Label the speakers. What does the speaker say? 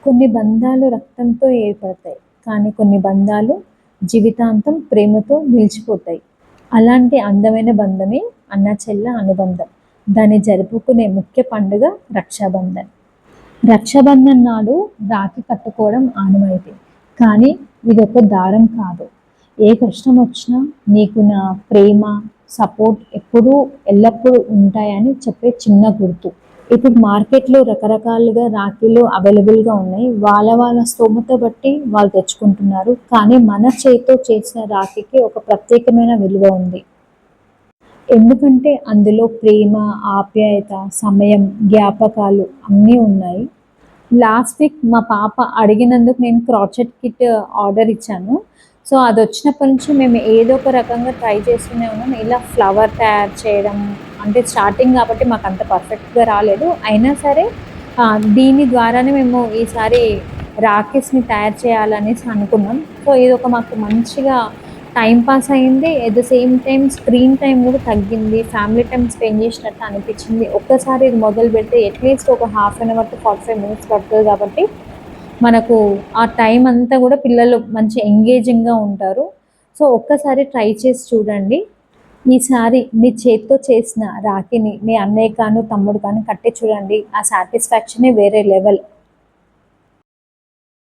Speaker 1: కొన్ని బంధాలు రక్తంతో ఏర్పడతాయి. కానీ కొన్ని బంధాలు జీవితాంతం ప్రేమతో నిలిచిపోతాయి. అలాంటి అందమైన బంధమే అన్న-చెల్ల అనుబంధం. దాన్ని జరుపుకునే ముఖ్య పండుగ రక్షాబంధన్. రక్షాబంధన్ నాడు రాఖీ కట్టుకోవడం ఆనవాయితీ. కానీ ఇదొక దారం కాదు. ఏ కష్టం వచ్చినా నీకు నా ప్రేమ, సపోర్ట్ ఎప్పుడూ ఎల్లప్పుడూ ఉంటాయని చెప్పే చిన్న గుర్తు. ఇప్పుడు మార్కెట్‌లో రకరకాలుగా రాఖీలు అవైలబుల్‌గా ఉన్నాయి. వాళ్ళ వాళ్ళ స్తోమత బట్టి వాళ్ళు తెచ్చుకుంటున్నారు. కానీ మన చేత్తో చేసిన రాఖీకి ఒక ప్రత్యేకమైన విలువ ఉంది. ఎందుకంటే అందులో ప్రేమ, ఆప్యాయత, సమయం, జ్ఞాపకాలు అన్నీ ఉన్నాయి. లాస్ట్ వీక్ మా పాప అడిగినందుకు నేను క్రాచెట్ కిట్ ఆర్డర్ ఇచ్చాను. సో, అదొచ్చినప్పటి నుంచి మేము ఏదో ఒక రకంగా ట్రై చేస్తూనే ఉన్నాం. ఇలా ఫ్లవర్ తయారు చేయడం అంటే స్టార్టింగ్ కాబట్టి మాకంత పర్ఫెక్ట్‌గా రాలేదు. అయినా సరే దీని ద్వారానే మేము ఈసారి రాఖీస్‌ని తయారు చేయాలనేసి అనుకున్నాం. సో, ఇదొక మాకు మంచిగా టైమ్ పాస్ అయింది. At the same time screen time కూడా తగ్గింది. ఫ్యామిలీ టైమ్ స్పెండ్ చేసినట్టు అనిపించింది. ఒక్కసారి ఇది మొదలుపెడితే అట్‌లీస్ట్ ఒక half an hour to 45 minutes పడుతది కాబట్టి మనకు ఆ టైం అంతా కూడా పిల్లలు మంచి ఎంగేజింగ్‌గా ఉంటారు. సో, ఒక్కసారి ట్రై చేసి చూడండి. ఈసారి మీ చేత్తో చేసిన రాఖీని మీ అన్నయ్య కాను, తమ్ముడు కానీ కట్టి చూడండి. ఆ సాటిస్ఫాక్షనే వేరే లెవెల్.